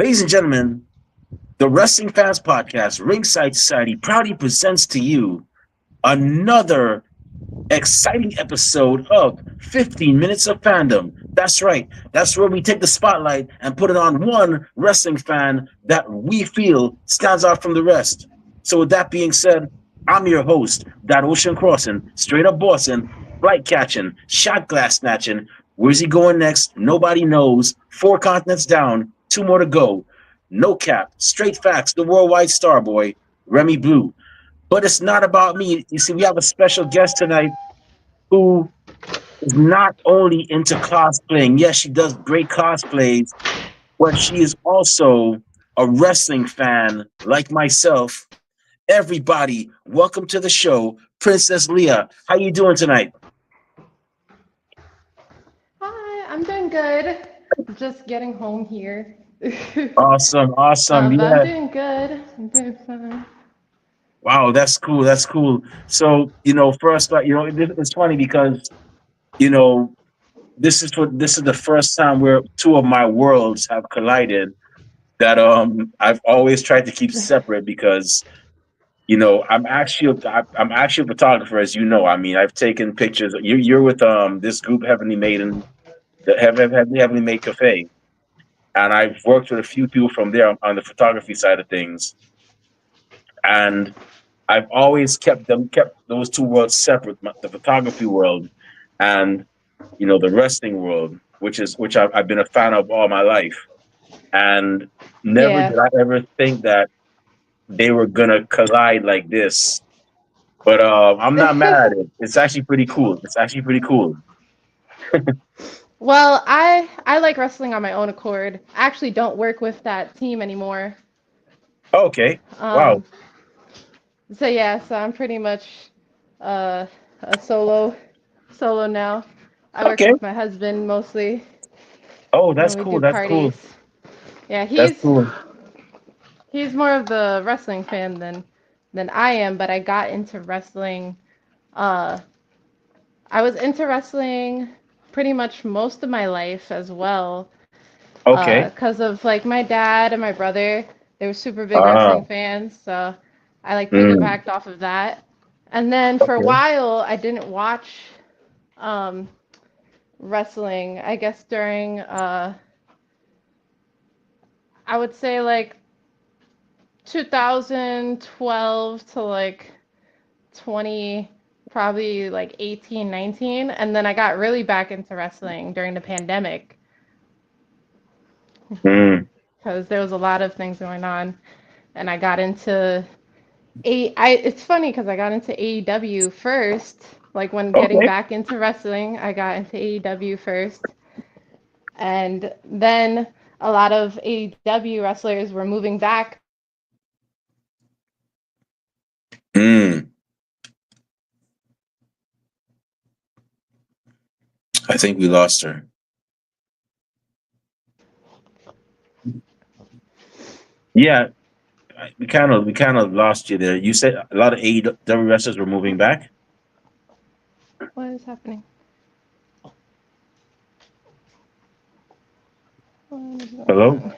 Ladies and gentlemen, the Wrestling Fans Podcast, Ringside Society, proudly presents to you another exciting episode of 15 Minutes of Fandom. That's right. That's where we take the spotlight and put it on one wrestling fan that we feel stands out from the rest. So, with that being said, I'm your host, that ocean crossing, straight up Boston, flight catching, shot glass snatching. Where's he going next? Nobody knows. 4 continents down, 2 more to go. No cap, straight facts, the worldwide star boy, Remy Blue. But it's not about me. You see, we have a special guest tonight who is not only into cosplaying. Yes, she does great cosplays, but she is also a wrestling fan like myself. Everybody, welcome to the show, Princess Leah. How you doing tonight? Hi, I'm doing good. Just getting home here. Awesome, awesome. But I'm Yeah. doing good. I'm doing fine. Wow, that's cool. That's cool. So, first, it's funny because, you know, this is the first time where two of my worlds have collided that I've always tried to keep separate because I'm actually a photographer, as you know. I mean, I've taken pictures. You're with this group, Heavenly Maiden, the Heavenly Made Cafe, and I've worked with a few people from there on the photography side of things, and I've always kept those two worlds separate, the photography world and the wrestling world, which I've been a fan of all my life, and never Yeah. did I ever think that they were gonna collide like this. But I'm not mad at it. It's actually pretty cool. It's actually pretty cool. Well, I like wrestling on my own accord. I actually don't work with that team anymore. Okay. Wow. Um, so yeah, so I'm pretty much uh, a solo now. I work Okay. with my husband mostly, Oh, that's and we cool. do That's cool. parties. Yeah, That's cool. he's more of the wrestling fan than I am, but I got into wrestling. Uh, I was into wrestling pretty much most of my life as well, Okay. because of like my dad and my brother. They were super big Ah. wrestling fans, so I like Mm. piggybacked off of that. And then for a Okay. while, I didn't watch um, wrestling. I guess during I would say like 2012 to like 20, probably like 18, 19. And then I got really back into wrestling during the pandemic Mm. because there was a lot of things going on. And I got into it's funny because I got into AEW first. Like when getting Okay. back into wrestling, I got into AEW first. And then a lot of AEW wrestlers were moving back to wrestling. So I got into wrestling Mm. then. I think we lost her. Yeah, we kind of lost you there. You said a lot of AEW wrestlers were moving back. What is happening? What is going Hello. on?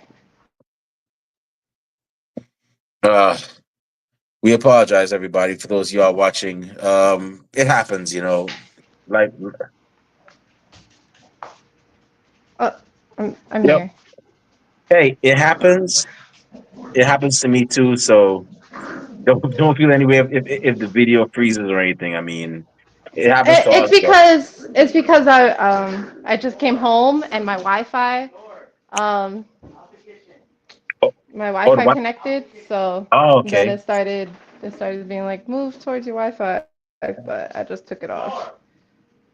Uh, we apologize, everybody, for those of y'all watching. It happens, like, Oh, I'm yep. here. Hey, it happens. It happens to me too. So don't feel any way if the video freezes or anything. I mean, it happens to all of us. It's because I just came home and um Oh, my oh, Wi-Fi what? connected, so Oh, then okay. it started being like move towards your Wi-Fi, but I just took it off.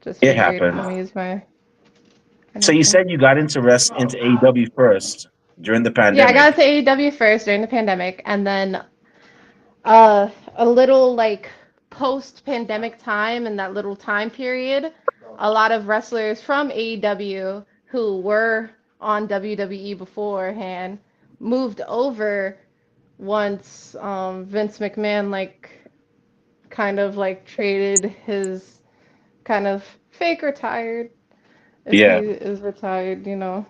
Just It figured let me happens. use my So you connection. said you got into AEW first during the Yeah, I got pandemic. into AEW first during the pandemic, and then a little like post-pandemic time in that little time period, a lot of wrestlers from AEW who were on WWE beforehand moved over once Vince McMahon like kind of like traded his kind of fake retired if he Yeah. is retired, you know.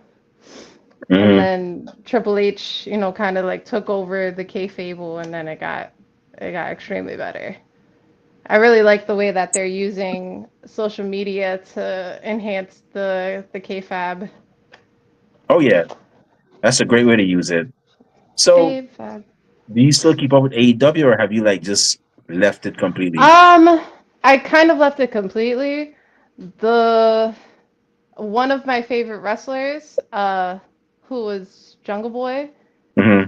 and Hmm. then Triple H, kind of like took over the kayfabe, and then it got extremely better. I really like the way that they're using social media to enhance the kayfabe. Oh yeah, that's a great way to use it. So, Kayfabe. do you still keep up with AEW, or have you like just left it completely? I kind of left it completely. The One of my favorite wrestlers, who was Jungle Boy Hmm.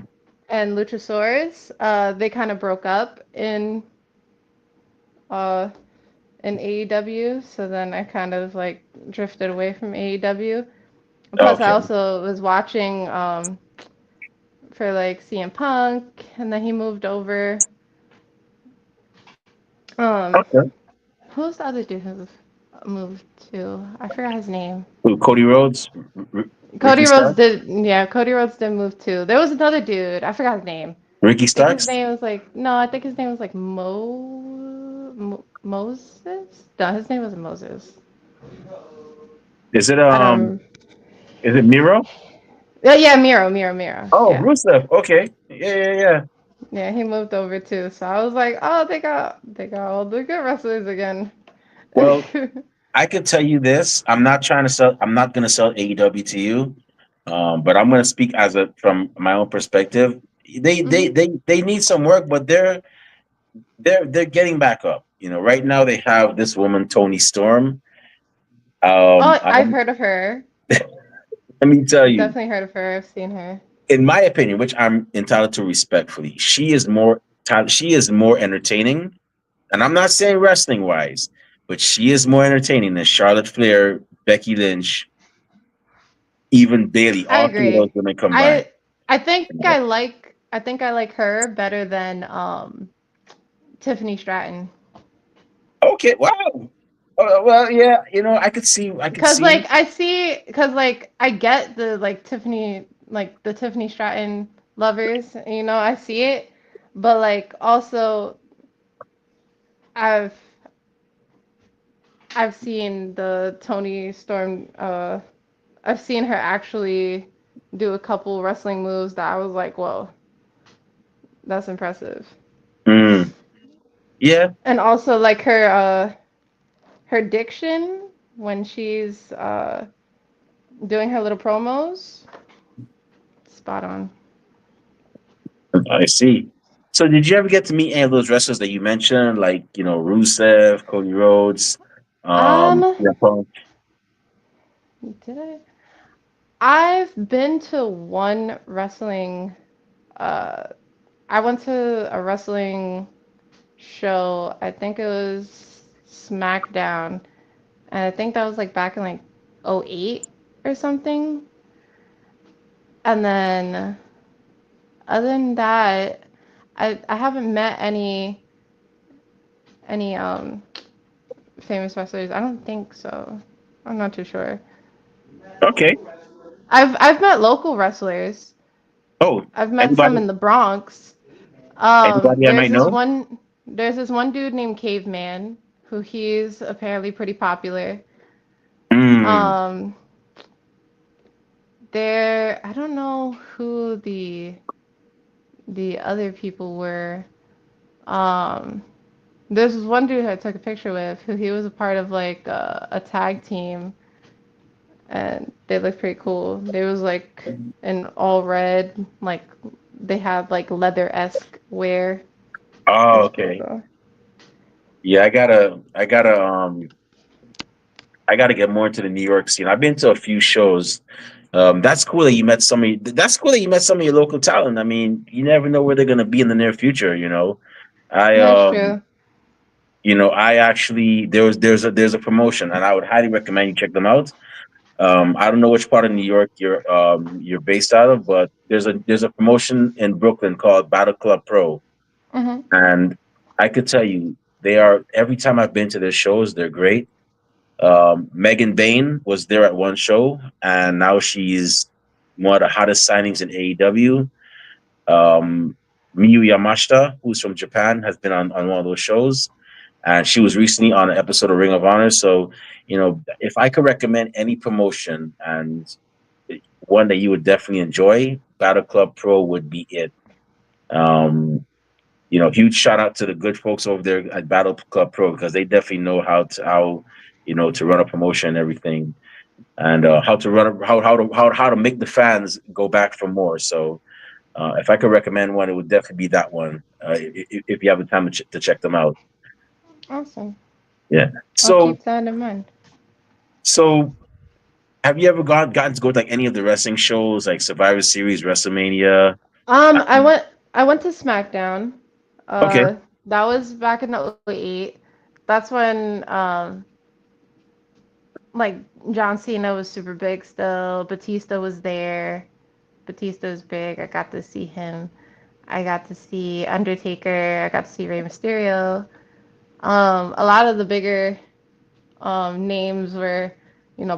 and Luchasaurus, they kind of broke up uh in AEW, so then I kind of like drifted away from AEW. Plus, I Okay. also was watching for like CM Punk, and then he moved over. Um, Okay. who's the other dude who moved to? I forgot his name. Who, Cody Rhodes, Ricky Cody Rhodes Stark, did, yeah, Cody Rhodes did move too. There was another dude, I forgot his name. Ricky I think his Starks. name was like, no, I think his name was like Moses? No, his name wasn't Moses. Is it I don't. is it Miro? Yeah, yeah, Miro. Oh, Yeah, Rusev. Okay. Yeah, yeah, yeah. yeah, he moved over too. So I was like, oh, they got all the good wrestlers again. Well, I could tell you this. I'm not trying to sell. I'm not going to sell AEW to you, but I'm going to speak as a from my own perspective. Hmm. They need some work, but they're getting back up. You know, right now they have this woman Tony Storm. Oh, I I've heard of her. let me tell I've you, definitely heard of her. I've seen her. in my opinion, which I'm entitled to respectfully, she is more entertaining, and I'm not saying wrestling wise, but she is more entertaining than Charlotte Flair, Becky Lynch, even Bailey. I All three of those agree. women combined. I I think You I know? like I think I like her better than Tiffany Stratton. Okay, wow. Well, yeah, I could Cause see. like I see, cause like I get the the Tiffany Stratton lovers. I see it, but like also I've I've seen the Tony Storm. I've seen her actually do a couple wrestling moves that I was like, whoa, that's impressive. Mm, yeah. And also like her diction when she's doing her little promos, spot on. I see. So, did you ever get to meet any of those wrestlers that you mentioned, like Rusev, Cody Rhodes, Um, yeah, Punk? did I? I've been to one wrestling. Uh, I went to a wrestling show. I think it was SmackDown, and I think that was like back in like '08 or something. And then other than that, I haven't met any famous wrestlers. I don't think so. I'm not too sure. Okay. I've met local wrestlers. Oh, I've met some anybody? in the Bronx. Anybody I There's might this know? one dude named Caveman who he's apparently pretty popular. Mm. Um, there I don't know who the other people were. Um, there's this one dude I took a picture with who he was a part of like a tag team, and they looked pretty cool. They was like in all red, like they had like leather-esque wear. It Oh, was cool okay. though. Yeah, I gotta get more into the New York scene. I've been to a few shows. That's cool that you met some of that's cool that you met some of your local talent. I mean, you never know where they're gonna be in the near future, you know. I That's true. I actually there's a promotion and I would highly recommend you check them out. I don't know which part of New York you're based out of, but there's a promotion in Brooklyn called Battle Club Pro. Hmm. And I could tell you they are every time I've been to their shows, they're great. Megan Bain was there at one show, and now she's one of the hottest signings in AEW. Um, Miyu Yamashita, who's from Japan, has been on one of those shows, and she was recently on an episode of Ring of Honor. So, if I could recommend any promotion, and one that you would definitely enjoy, Battle Club Pro would be it. Um, huge shout out to the good folks over there at Battle Club Pro because they definitely know how to run a promotion and everything, and how to run how to make the fans go back for more. So if I could recommend one, it would definitely be that one. If you have the time to check them out. Awesome. Yeah. I'll So keep that in mind. so have you ever gotten to go to like any of the wrestling shows like Survivor Series, WrestleMania? I went to SmackDown. Okay. Uh, that was back in the '08. That's when like John Cena was super big still. Batista was there. Batista was big. I got to see him. I got to see Undertaker. I got to see Rey Mysterio. A lot of the bigger names were,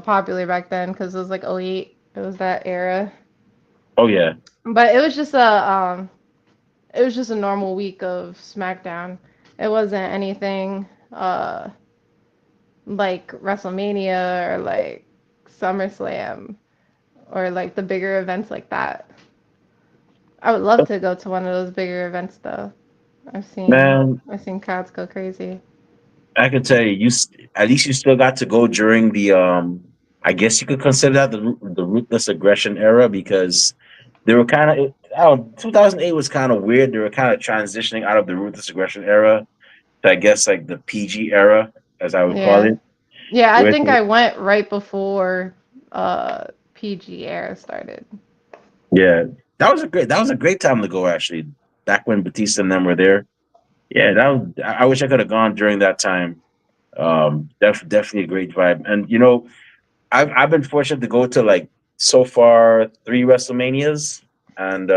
popular back then because it was like '08. It was that era. Oh yeah. But it was just a normal week of SmackDown. It wasn't anything like WrestleMania or like SummerSlam or like the bigger events like that. I would love to go to one of those bigger events though. I've seen Man, I've seen crowds go crazy. I can tell you, at least you still got to go during the I guess you could consider that the ruthless aggression era because they were kind of, I don't 2008 was kind of weird. They were kind of transitioning out of the ruthless aggression era to, I guess, like the PG era, as I would call Yeah. it. Yeah, I Where think I went right before PG era started. yeah, that was a great time to go actually. Back when Batista and them were there. Yeah, I wish I could have gone during that time. Definitely a great vibe. And I've been fortunate to go to like so far three WrestleManias and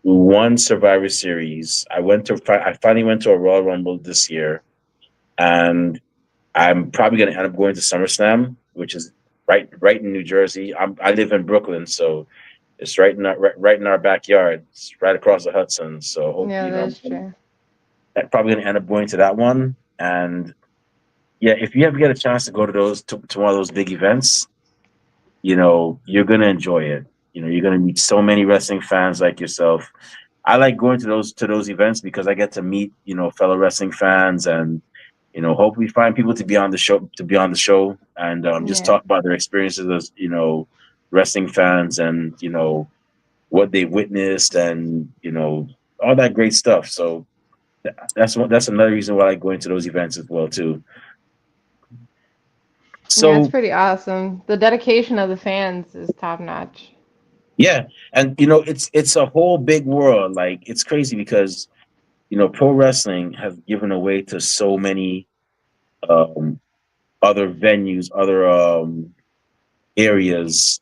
one Survivor Series. I finally went to a Royal Rumble this year, and I'm probably gonna end up going to SummerSlam, which is right in New Jersey. I live in Brooklyn, so it's right in our backyard. It's right across the Hudson. So hope Yeah, that is true. I'm probably gonna end up going to that one. And yeah, if you ever get a chance to go to one of those big events, you're gonna enjoy it. You're gonna meet so many wrestling fans like yourself. I like going to those events because I get to meet fellow wrestling fans and hopefully find people to be on the show and just Yeah. talk about their experiences as wrestling fans and what they witnessed and all that great stuff. So that's another reason why I like going to those events as well too. Yeah, it's So pretty awesome. The dedication of the fans is top notch. yeah, and it's a whole big world. Like it's crazy because pro wrestling has given away to so many um, other venues, other areas.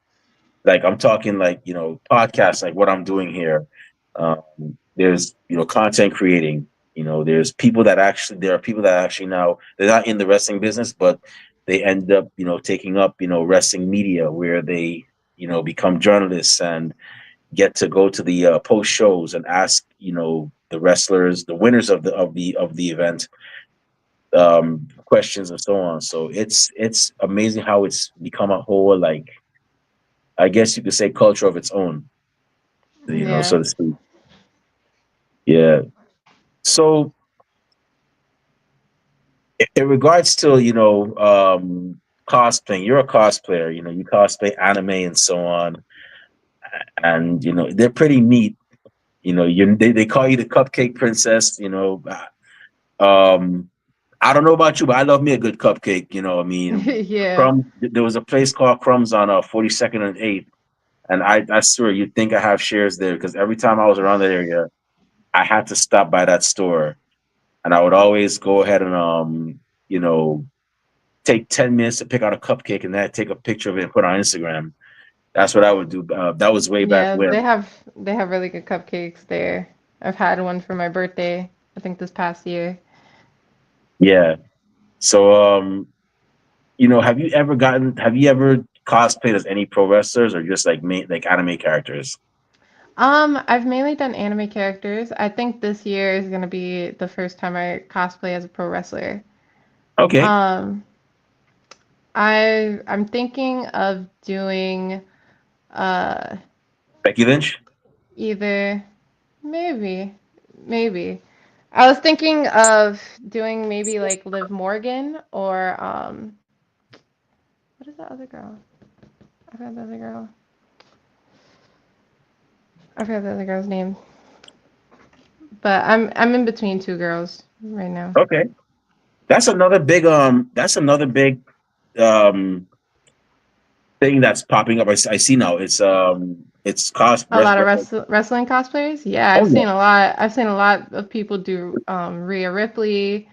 Like I'm talking like podcasts, like what I'm doing here. There's content creating. There are people that actually now they're not in the wrestling business, but they end up taking up wrestling media where they become journalists and get to go to the post shows and ask the wrestlers, the winners of the event, questions and so on. So it's amazing how it's become a whole, like, I guess you could say, culture of its own, Yeah. so to speak. Yeah. So in regards to cosplaying, you're a cosplayer. You cosplay anime and so on, and they're pretty neat. They call you the Cupcake Princess. Um, I don't know about you, but I love me a good cupcake. I mean, Yeah. Crumb. There was a place called Crumbs on 42nd and 8th, and I swear you'd think I have shares there because every time I was around that area, I had to stop by that store, and I would always go ahead and you know, take 10 minutes to pick out a cupcake and then take a picture of it and put it on Instagram. That's what I would do. That was way back Yeah, they when. have they have really good cupcakes there. I've had one for my birthday, I think this past year. Yeah. So have you ever cosplayed as any pro wrestlers or just like anime characters? I've mainly done anime characters. I think this year is gonna be the first time I cosplay as a pro wrestler. Okay. Um, I'm thinking of doing uh Becky Lynch. either maybe maybe I was thinking of doing maybe like Liv Morgan or what is that other girl? I forgot the other girl. I forgot the other girl's name. But I'm in between two girls right now. Okay, that's another big That's another big um thing that's popping up. I see now. It's cost. A lot of wrestling cosplayers. Yeah, Oh I've yeah. seen a lot. I've seen a lot of people do Rhea Ripley,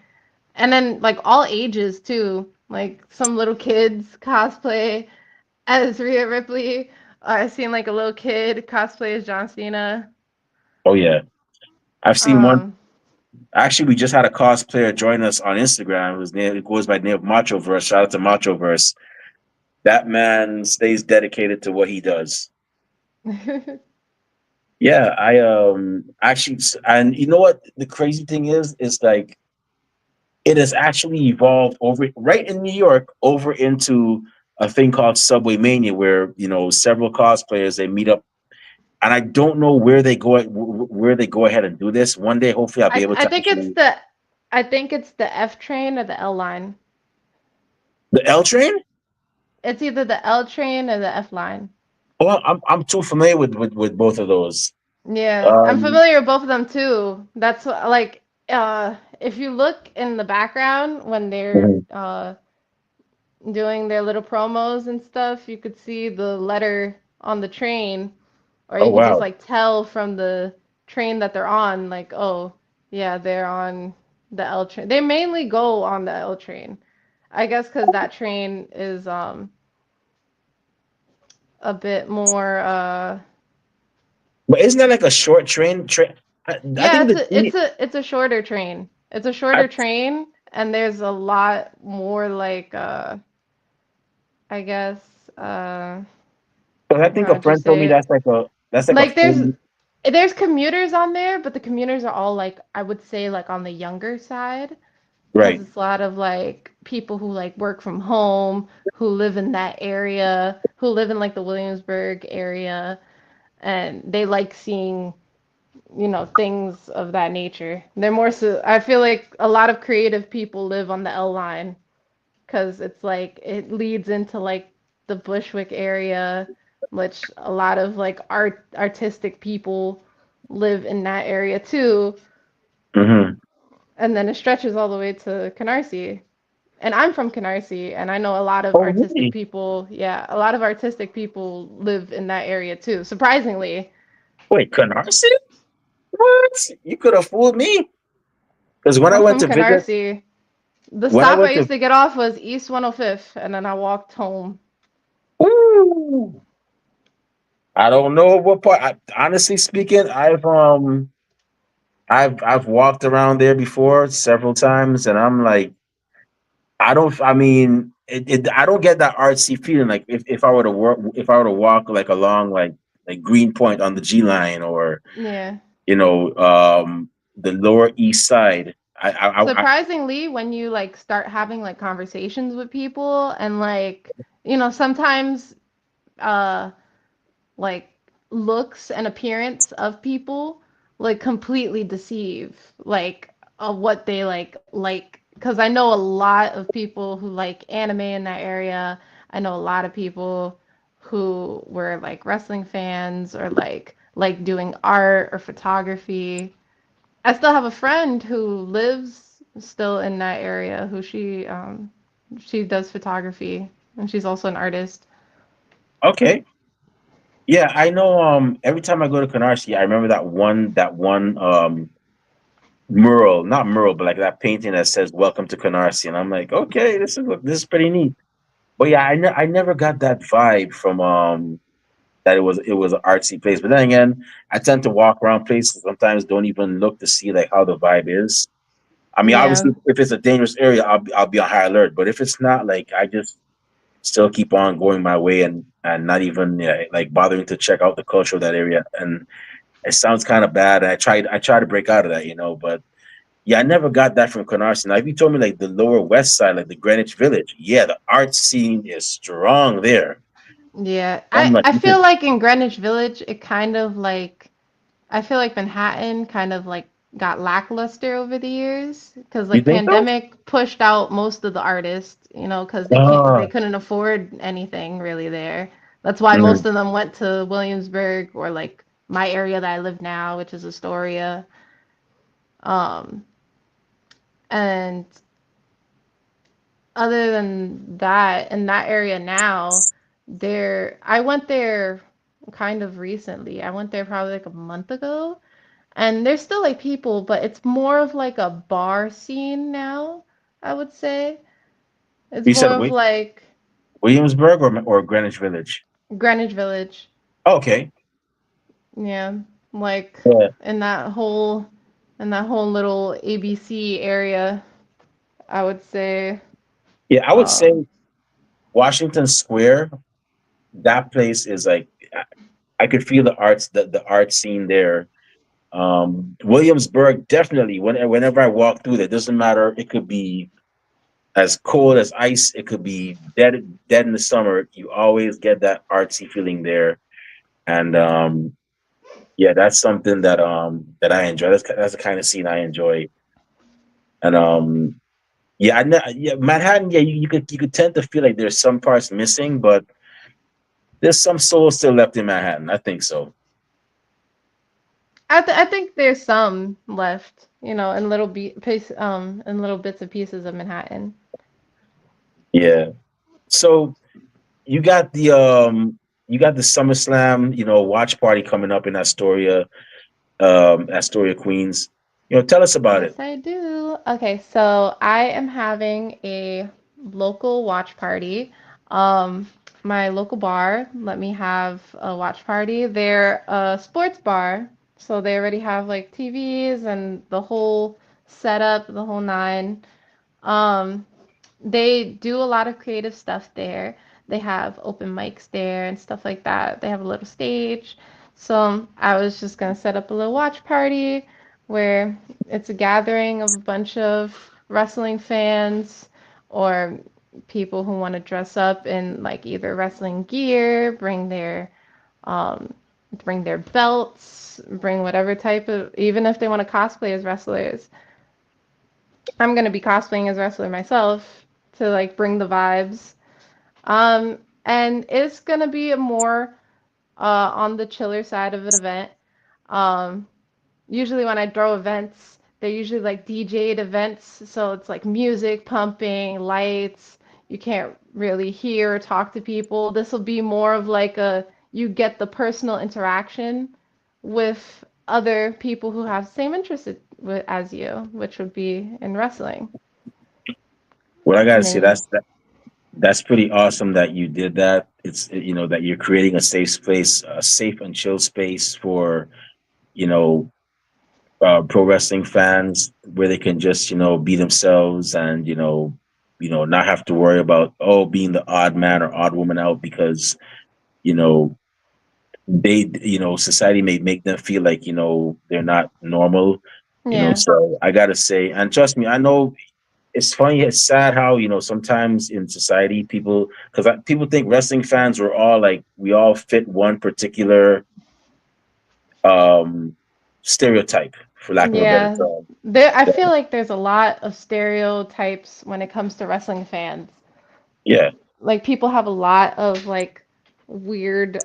and then like all ages too. Like some little kids cosplay as Rhea Ripley. I've seen like a little kid cosplay as John Cena. Oh yeah. I've seen one. Um, Actually, we just had a cosplayer join us on Instagram. Whose name it goes by the name of Machoverse. Shout out to Machoverse. That man stays dedicated to what he does. Yeah, I actually, and you know what the crazy thing is like it has actually evolved over right in New York over into a thing called Subway Mania, where several cosplayers they meet up, and I don't know where they go ahead and do this. One day, hopefully, I'll be I able I to think it's actually the I think it's the F train or the L line. the L train. It's either the L train or the F line. Oh, I'm too familiar with both of those. Yeah, I'm Um, familiar with both of them too. Like if you look in the background when they're mhm. doing their little promos and stuff, you could see the letter on the train, or Oh you could just wow. like tell from the train that they're on, like, oh, yeah, they're on the L train. They mainly go on the L train. I guess because that train is a bit more But isn't that like a short train? I yeah, think it's the a shorter train. It's a I, shorter train, and there's a lot more like I guess but I think how a would you friend told me say it? that's like a Like full there's commuters on there, but the commuters are all like I would say like on the younger side because right. it's a lot of like people who like work from home, who live in that area, who live in like the Williamsburg area, and they like seeing things of that nature. They're more so, I feel like a lot of creative people live on the L line because it's like it leads into like the Bushwick area, which a lot of like artistic people live in that area too. Hmm. And then it stretches all the way to Canarsie. And I'm from Canarsie, and I know a lot of Oh artistic really? people. Yeah, a lot of artistic people live in that area too. Surprisingly, Wait, Canarsie? What? You could have fooled me. Because when I I'm went from to visit, Canarsie. The when I stop I went to, used to get off was East 105th, and then I walked home. ooh, I don't know what part. Honestly speaking, I've walked around there before several times, and I'm like, I don't. I mean, I don't get that artsy feeling. Like if I were to work, if I were to walk like along like Greenpoint on the G line, or Yeah. you know, the Lower East Side. Surprisingly, when you like start having like conversations with people and like, sometimes uh like looks and appearance of people like completely deceive like what they like because I know a lot of people who like anime in that area. I know a lot of people who were like wrestling fans or like doing art or photography. I still have a friend who lives still in that area who she does photography and she's also an artist. Okay, yeah, I know. Every time I go to Canarsie, I remember that one mural, not mural, but like that painting that says "Welcome to Canarsie," and I'm like, okay, this is pretty neat. But yeah, I never got that vibe from that it was an artsy place. But then again, I tend to walk around places sometimes don't even look to see like how the vibe is. I mean, Yeah. obviously, if it's a dangerous area, I'll be on high alert. But if it's not, like I just still keep on going my way and not even like bothering to check out the culture of that area. And it sounds kind of bad. And I try to break out of that, but Yeah, I never got that from Canarsie. Now, if you told me like the Lower West Side, like the Greenwich Village, yeah, the art scene is strong there. Yeah, I'm like, I you feel could, like in Greenwich Village, it kind of like I feel like Manhattan kind of like got lackluster over the years because you like think so? pandemic pushed out most of the artists, because they Ah, couldn't afford anything really there. That's why mm. most of them went to Williamsburg or like my area that I live now, which is Astoria. Um, and other than that, in that area now, I went there kind of recently. I went there probably like a month ago. And there's still like people, but it's more of like a bar scene now, I would say. It's You more said of like Williamsburg or Greenwich Village? Greenwich Village. Okay. Yeah, like Yeah. in that whole in that whole little ABC area, I would say. Yeah, I would say Um, Washington Square, that place is like I could feel the art scene there. Williamsburg, definitely. Whenever I walk through there, doesn't matter. It could be as cold as ice. It could be dead in the summer. You always get that artsy feeling there, and yeah, that's something that I enjoy. That's the kind of scene I enjoy, and yeah, yeah, Manhattan. Yeah, you could tend to feel like there's some parts missing, but there's some soul still left in Manhattan. I think so. I think there's some left, in in little bits and pieces of Manhattan. Yeah. So you got the SummerSlam, watch party coming up in Astoria, Queens. Tell us about it. Yes, I do. Okay, so I am having a local watch party. Um, my local bar let me have a watch party. They're a sports bar, so they already have like TVs and the whole setup, the whole nine. Um, they do a lot of creative stuff there. They have open mics there and stuff like that. They have a little stage. So I was just gonna set up a little watch party where it's a gathering of a bunch of wrestling fans or people who want to dress up in like either wrestling gear, um, bring their belts, bring whatever type of, even if they want to cosplay as wrestlers. I'm gonna be cosplaying as a wrestler myself to like bring the vibes. And it's gonna be a more on the chiller side of an event. Um, Usually when I throw events, they're usually like DJ'd events, so it's like music pumping, lights. You can't really hear or talk to people. This will be more of like you get the personal interaction with other people who have the same interests as you, which would be in wrestling. What I gotta And say, then that's pretty awesome that you did that. It's that you're creating a safe space, a safe and chill space for you know pro wrestling fans where they can just be themselves and not have to worry about being the odd man or odd woman out because you know society may make them feel like they're not normal. yeah. So I gotta say, and trust me, I know it's funny, it's sad how sometimes in society because people think wrestling fans were all like we all fit one particular um stereotype, for lack of a better Yeah. term. I feel like there's a lot of stereotypes when it comes to wrestling fans. Yeah. Like people have a lot of like weird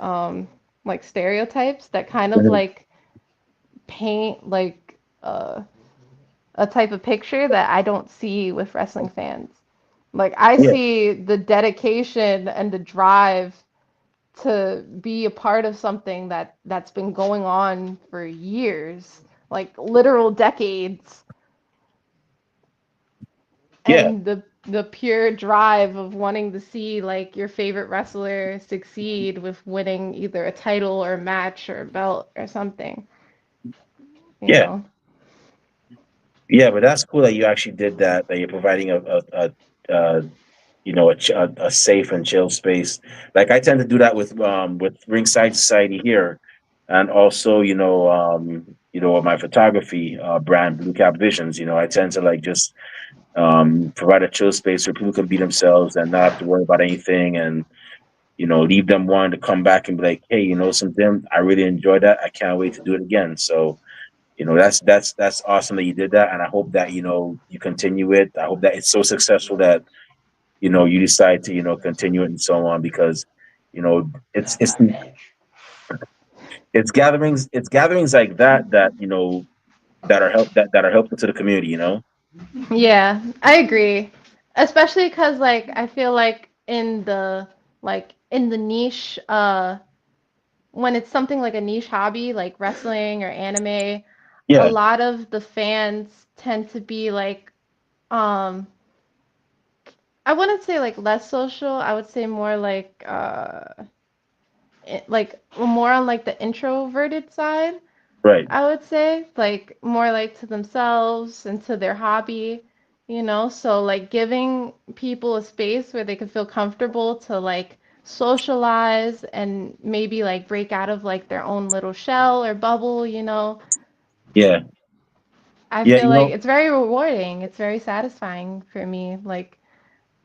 like stereotypes that kind of Mhm. like paint like a type of picture that I don't see with wrestling fans. Like I Yeah. see the dedication and the drive to be a part of something that's been going on for years, like literal decades, Yeah. and the pure drive of wanting to see like your favorite wrestler succeed with winning either a title or a match or a belt or something, you Yeah. know. Yeah, but that's cool that you actually did that. That you're providing a a safe and chill space. Like I tend to do that with Ringside Society here, and also or my photography brand, Blue Cap Visions. I tend to like just provide a chill space where people can be themselves and not have to worry about anything, and leave them wanting to come back and be like, hey, something, I really enjoyed that. I can't wait to do it again. So, that's awesome that you did that, and I hope that you continue it. I hope that it's so successful that you decide to continue it and so on, because it's gatherings like that that are helpful to the community. Yeah, I agree. Especially because like I feel like in the niche when it's something like a niche hobby like wrestling or anime, a Yeah, lot of the fans tend to be like um I wouldn't say like less social. I would say more like more on like the introverted side. right. I would say like more like to themselves and to their hobby, so like giving people a space where they can feel comfortable to like socialize and maybe like break out of like their own little shell or bubble. Yeah, I yeah. feel like it's very rewarding. It's very satisfying for me. Like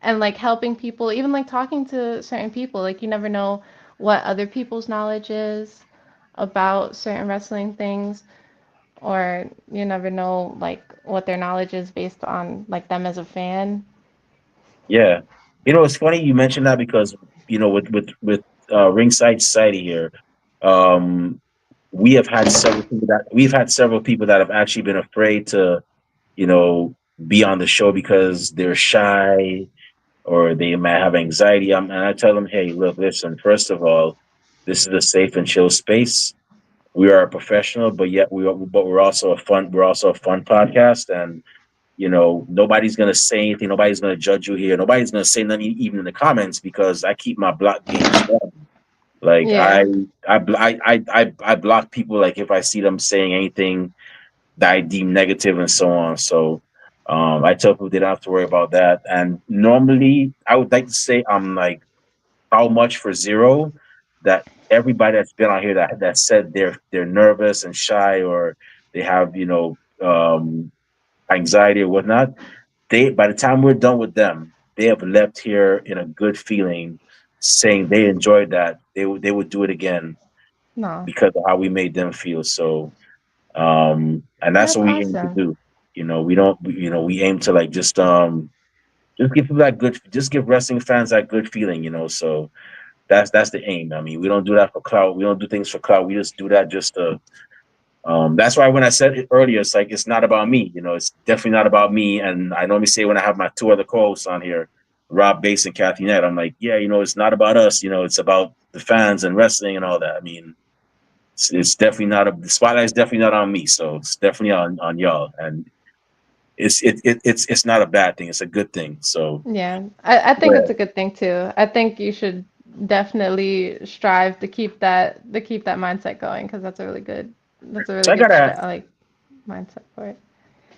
and like helping people, even like talking to certain people, like you never know what other people's knowledge is about certain wrestling things, or you never know like what their knowledge is based on like them as a fan. Yeah. It's funny you mentioned that, because with Ringside Society here, um, we've had several people that have actually been afraid to, you know, be on the show because they're shy or they might have anxiety. And I tell them, hey, look, listen. First of all, this is a safe and chill space. We are a professional, but yet we're also a fun. We're also a fun podcast, and nobody's gonna say anything. Nobody's gonna judge you here. Nobody's gonna say nothing even in the comments, because I keep my block game strong. Like Yeah, I block people, like if I see them saying anything that I deem negative and so on. So I tell people they don't have to worry about that. And normally I would like to say I'm like how much for zero, that everybody that's been on here that said they're nervous and shy, or they have anxiety or whatnot, they by the time we're done with them, they have left here in a good feeling, saying they enjoyed that. They would do it again no, because of how we made them feel. So, and that's that's what we aim to awesome. do. We don't. We aim to like just give people that good, just give wrestling fans that good feeling. So that's the aim. I mean, we don't do that for clout. We don't do things for clout. We just do that just to that's why when I said it earlier, it's like it's not about me. It's definitely not about me. And I normally say when I have my two other co-hosts on here, Rob Bass and Kathy Nett, I'm like, yeah, it's not about us. It's about the fans and wrestling and all that. I mean, it's definitely not the spotlight is definitely not on me. So it's definitely on y'all. And it's not a bad thing. It's a good thing. So Yeah, I go think it's ahead. a good thing too. I think you should definitely strive to keep that mindset going because that's a So really I good gotta like mindset for it.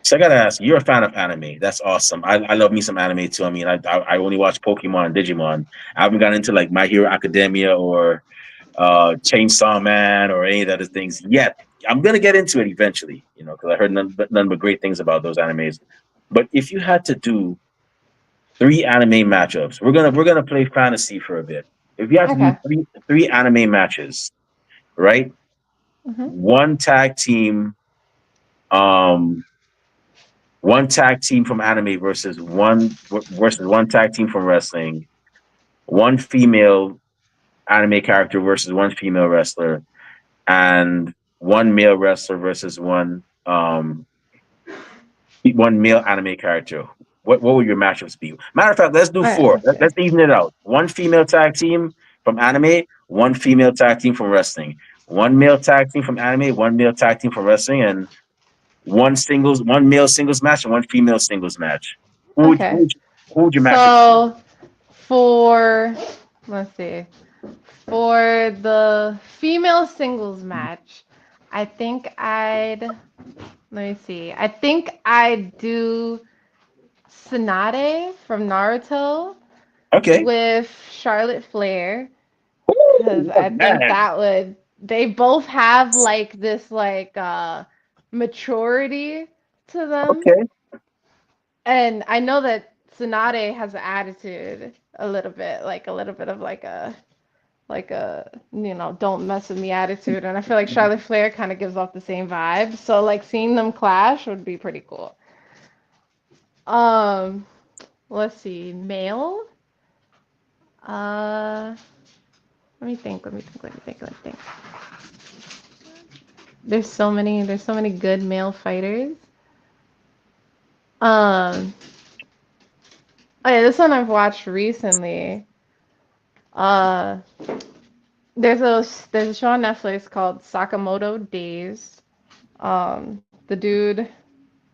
So I gotta ask, you're a fan of anime. That's awesome. I love me some anime too. I mean, I only watch Pokemon and Digimon. I haven't gotten into like My Hero Academia or Chainsaw Man or any of the other things yet. I'm gonna get into it eventually, because I heard none but great things about those animes. But if you had to do three anime matchups, we're gonna play fantasy for a bit. If you had to do Okay. three anime matches, right? Hmm. One tag team, um, one tag team from anime versus one tag team from wrestling, one female anime character versus one female wrestler, and one male wrestler versus one male anime character. What would your matchups be? Matter of fact, let's do All right, four. let's see. Let's even it out. One female tag team from anime, one female tag team from wrestling, one male tag team from anime, one male tag team from wrestling, and one male singles match and one female singles match. Who would who Okay. would, you, who would your matchup be? So for let's see. For the female singles match, I think I'd let me see. I think I'd do Tsunade from Naruto Okay. with Charlotte Flair because Ooh, I think man. that would they both have like this like maturity to them. Okay. And I know that Tsunade has an attitude a little bit, like a little bit of like a don't mess with me attitude. And I feel like Charlotte Flair kind of gives off the same vibe. So like seeing them clash would be pretty cool. Um, let's see, male. Uh, let me think. Let me think. Let me think. Let me think. There's so many. There's so many good male fighters. Um, oh yeah, this one I've watched recently. Uh, there's a show on Netflix called Sakamoto Days. The dude,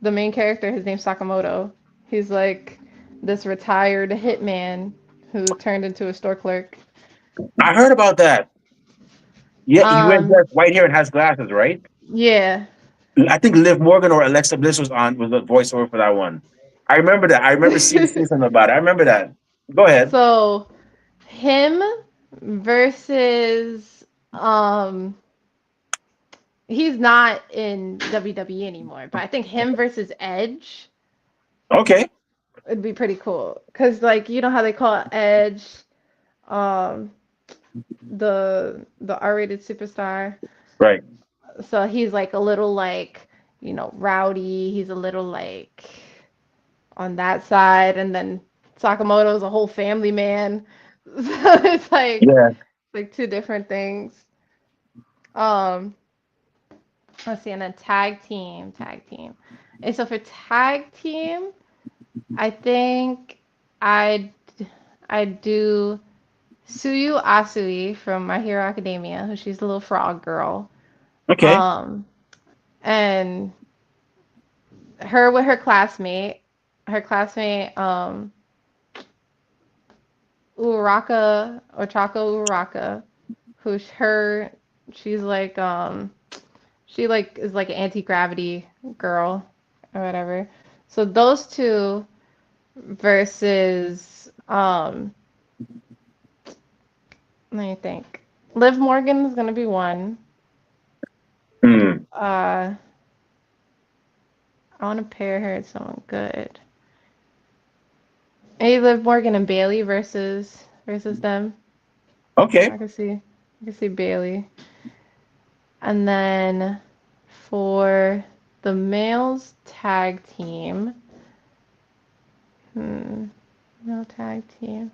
the main character, his name's Sakamoto. He's like this retired hitman who turned into a store clerk. I heard about that. Yeah, he wears Um, white hair and has glasses, right? yeah. I think Liv Morgan or Alexa Bliss was the voiceover for that one. I remember that. I remember seeing something about it. I remember that. Go ahead. So him versus he's not in WWE anymore, but I think him versus Edge Okay. would be pretty cool. Cause like you know how they call Edge um the R-rated superstar. Right. So he's like a little like, rowdy. He's a little like on that side, and then Sakamoto's a whole family man. So it's Yeah. like two different things. Um, let's see, and then tag team. And so for tag team, I think I'd I'd do Suyu Asui from My Hero Academia, who she's a little frog girl. Okay. Um, and her with her classmate, Uraka Ochako Uraka, who's her she's like she like is like an anti-gravity girl or whatever. So those two versus let me think. Liv Morgan is gonna be one. Hmm. I wanna pair her with someone good. Maybe Liv Morgan and Bailey versus them. Okay. I can see Bailey. And then for the males tag team, hmm, male tag team.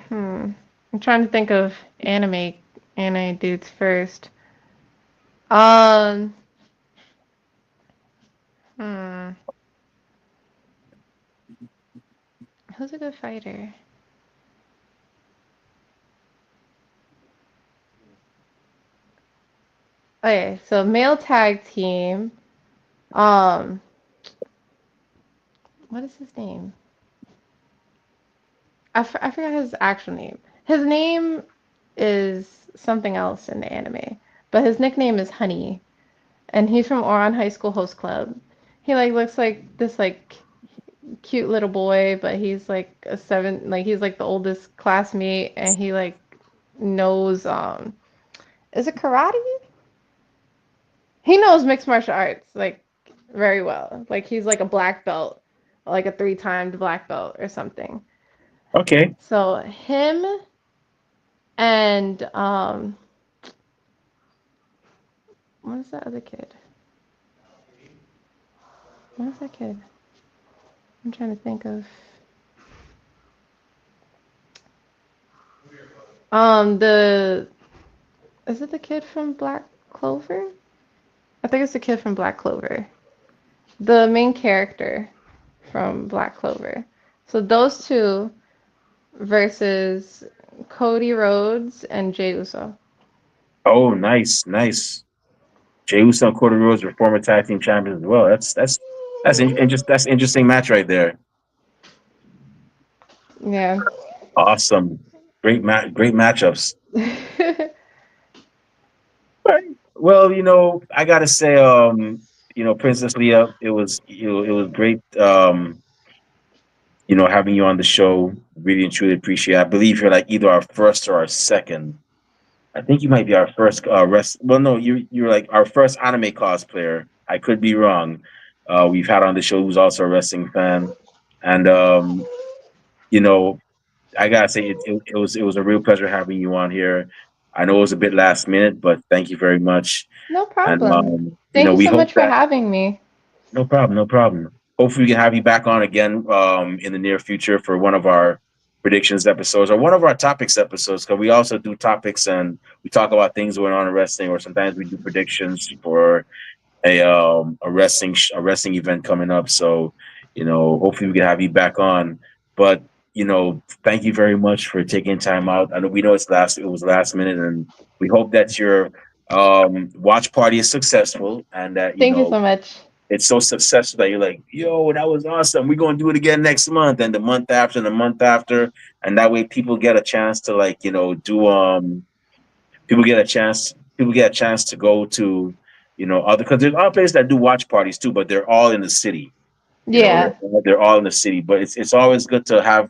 Hmm. I'm trying to think of anime dudes first. Um, hmm. Who's a good fighter? Okay, so male tag team. Um, what is his name? I forgot his actual name. His name is something else in the anime, but his nickname is Honey, and he's from Oran High School Host Club. He like looks like this like cute little boy, but he's like he's like the oldest classmate, and he like knows is it karate? He knows mixed martial arts like very well. Like he's like a black belt, like a three-timed black belt or something. Okay. So him and what is that other kid? What is that kid? I'm trying to think of the is it the kid from Black Clover? I think it's the kid from Black Clover. The main character from Black Clover. So those two versus Cody Rhodes and Jey Uso. Oh, nice, nice. Jey Uso and Cody Rhodes were former tag team champions as well. That's interesting match right there. Yeah. Awesome. Great matchups. Right. Well, I gotta say, Princess Leah, it was great having you on the show. Really and truly appreciate it. I believe you're like either our first or our second. I think you might be our first well, no, you're like our first anime cosplayer. I could be wrong. We've had on the show who's also a wrestling fan, and you know, I gotta say it was a real pleasure having you on here. I know it was a bit last minute, but thank you very much. No And problem. Thank you we so hope much for that having me. no problem, no problem. Hopefully, we can have you back on again in the near future for one of our predictions episodes or one of our topics episodes. Because we also do topics and we talk about things going on in wrestling, or sometimes we do predictions for a wrestling event coming up. So hopefully, we can have you back on. But thank you very much for taking time out. I know we know it was last minute, and we hope that your watch party is successful and that Thank you so much. it's so successful that you're like, yo, that was awesome. We're gonna do it again next month, and the month after, and the month after, and that way people get a chance to like, do people get a chance to go to, other because there's other places that do watch parties too, but they're all in the city. Yeah. They're all in the city, but it's always good to have,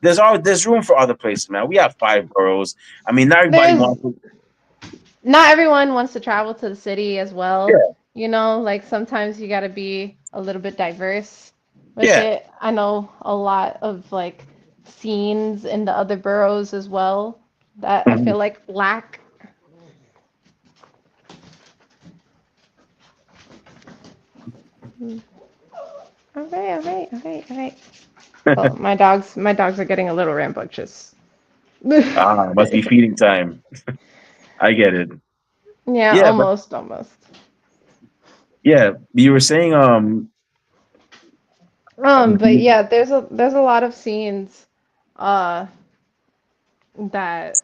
there's room for other places, man. We have five boroughs. I mean, not everybody There's wants to. not everyone wants to travel to the city as well. Yeah, Like sometimes you got to be a little bit diverse with yeah. it. I know a lot of like scenes in the other boroughs as well that I Mhm. feel like lack. Okay, okay, okay, okay. Oh, my dogs are getting a little rambunctious. Must be feeding time. I get it. Yeah, Yeah, but almost, almost. yeah, you were saying But yeah, there's a lot of scenes, uh, that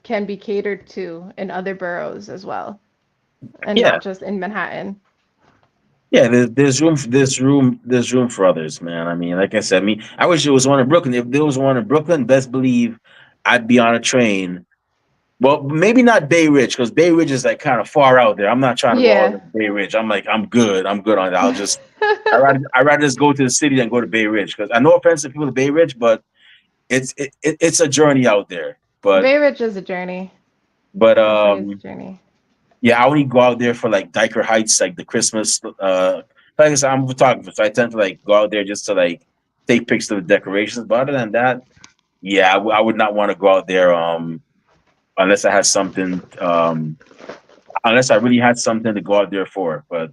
can be catered to in other boroughs as well, and yeah, not just in Manhattan. yeah. There's room for others, man. I mean, like I said, I wish there was one in Brooklyn. If there was one in Brooklyn, best believe I'd be on a train. Well, maybe not Bay Ridge because Bay Ridge is like kind of far out there. I'm not trying to go all Yeah. the way to Bay Ridge. I'm like, I'm good. I'm good on that. I rather just go to the city than go to Bay Ridge because I no offense to people to Bay Ridge, but it's a journey out there. But Bay Ridge is a journey. but It really is a journey. yeah, I only go out there for like Diker Heights, like the Christmas. Like I said, I'm a photographer, so I tend to like go out there just to like take pictures of the decorations. But other than that, yeah, I would not want to go out there unless I had something unless I really had something to go out there for. But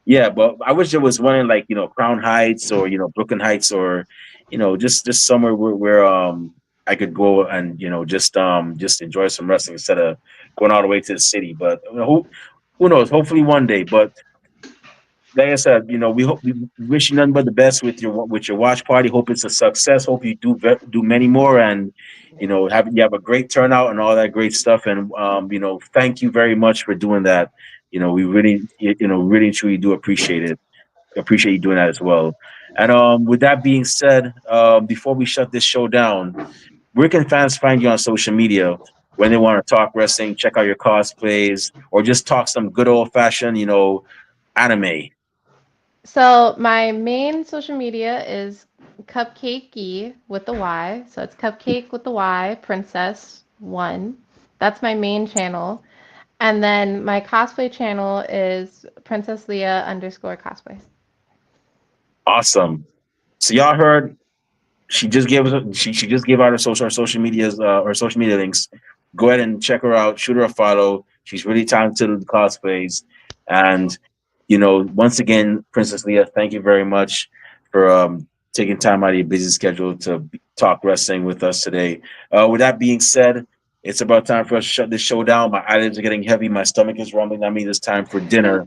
yeah, but I wish there was one in like Crown Heights or Brooklyn Heights or just somewhere where I could go and just enjoy some wrestling instead of going all the way to the city. But who knows? Hopefully one day. But like I said, we wish you nothing but the best with your watch party. Hope it's a success. Hope you do many more, and have a great turnout and all that great stuff. And thank you very much for doing that. We really really and truly do appreciate it. Appreciate you doing that as well. And with that being said, before we shut this show down, where can fans find you on social media when they want to talk wrestling, check out your cosplays, or just talk some good old fashioned, anime? So my main social media is Cupcakey with the Y. So it's Cupcake with the Y, Princess One. That's my main channel. And then my cosplay channel is Princess Leah underscore cosplay. Awesome. So y'all heard she just gave out her social media links. Go ahead and check her out. Shoot her a follow. She's really talented with cosplays. And once again, Princess Leah, thank you very much for taking time out of your busy schedule to talk wrestling with us today. With that being said, it's about time for us to shut this show down. My eyelids are getting heavy. My stomach is rumbling. I mean, it's time for dinner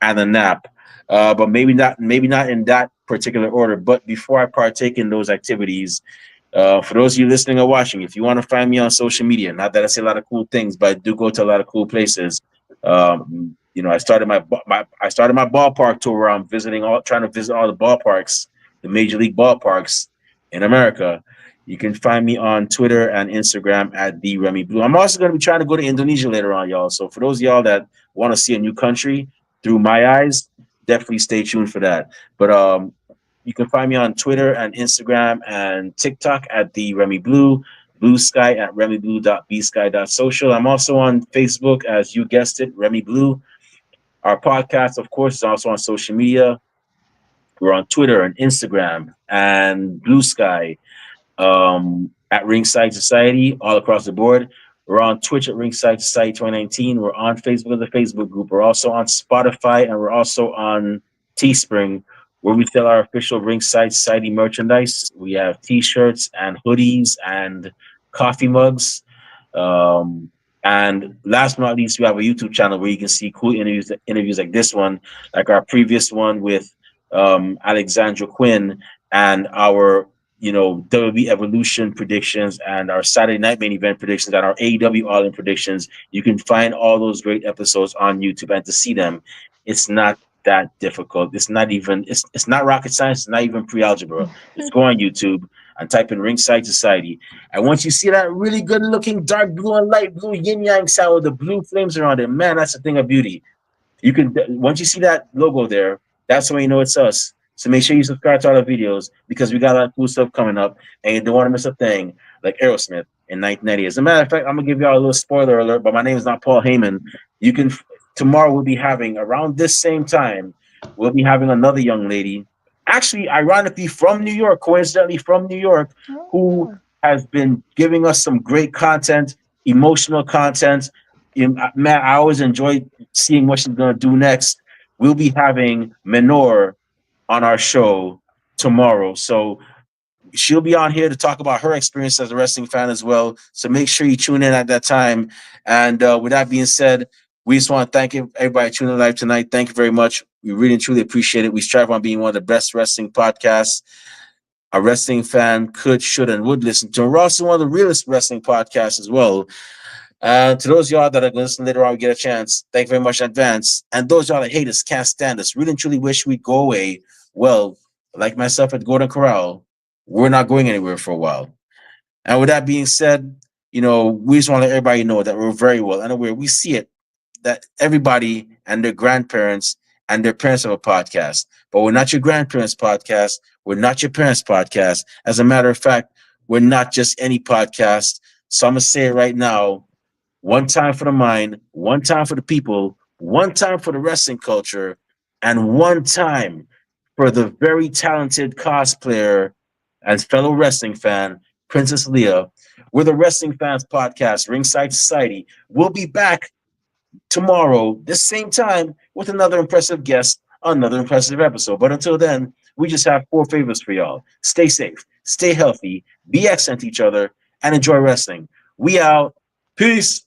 and a nap. But maybe not in that particular order. But before I partake in those activities, for those of you listening or watching, if you want to find me on social media, not that I say a lot of cool things, but I do go to a lot of cool places. I started my ballpark tour where I'm trying to visit all the ballparks, the major league ballparks in America. You can find me on Twitter and Instagram at the Remy Blue. I'm also going to be trying to go to Indonesia later on, y'all. So for those of y'all that want to see a new country through my eyes, definitely stay tuned for that. But You can find me on Twitter and Instagram and TikTok at the Remy Blue, Blue Sky at remyblue.bsky.social. I'm also on Facebook, as you guessed it, Remy Blue. Our podcast, of course, is also on social media. We're on Twitter and Instagram and Blue Sky, at Ringside Society all across the board. We're on Twitch at Ringside Society 2019. We're on Facebook as a Facebook group. We're also on Spotify, and we're also on Teespring, where we sell our official Ringside Society merchandise. We have T-shirts and hoodies and coffee mugs. Um, and last but not least, we have a YouTube channel where you can see cool interviews like this one, like our previous one with Alexandra Quinn, and our WWE Evolution predictions, and our Saturday Night Main Event predictions, and our AEW All In predictions. You can find all those great episodes on YouTube, and to see them, it's not that difficult. It's not rocket science. It's not even pre-algebra. Just go on YouTube and type in Ringside Society. And once you see that really good looking dark blue and light blue yin yang style with the blue flames around it, man, that's a thing of beauty. You can, once you see that logo there, that's when you know it's us. So make sure you subscribe to all our videos, because we got a lot of cool stuff coming up, and you don't want to miss a thing like Aerosmith in 1990. As a matter of fact, I'm gonna give y'all a little spoiler alert, but my name is not Paul Heyman. You can Tomorrow we'll be having, around this same time, we'll be having another young lady, actually ironically from New York, coincidentally from New York, who Oh. has been giving us some great content, emotional content. Man, I always enjoy seeing what she's gonna do next. We'll be having Menor on our show tomorrow, so she'll be on here to talk about her experience as a wrestling fan as well. So make sure you tune in at that time. And with that being said, we just want to thank everybody tuning in live tonight. Thank you very much. We really and truly appreciate it. We strive on being one of the best wrestling podcasts a wrestling fan could, should, and would listen to. And we're also one of the realest wrestling podcasts as well. To those of y'all that are going to listen later on, we get a chance. Thank you very much in advance. And those y'all that hate us, can't stand us, really and truly wish we'd go away. Well, like myself at Golden Corral, we're not going anywhere for a while. And with that being said, we just want to let everybody know that we're very well unaware. We see it, that everybody and their grandparents and their parents have a podcast. But we're not your grandparents' podcast. We're not your parents' podcast. As a matter of fact, we're not just any podcast. So I'm going to say it right now. One time for the mind, one time for the people, one time for the wrestling culture, and one time for the very talented cosplayer and fellow wrestling fan, Princess Leah. We're the Wrestling Fans Podcast, Ringside Society. We'll be back tomorrow, this same time, with another impressive guest, another impressive episode. But until then, we just have four favors for y'all. Stay safe, stay healthy, be excellent to each other, and enjoy wrestling. We out. Peace.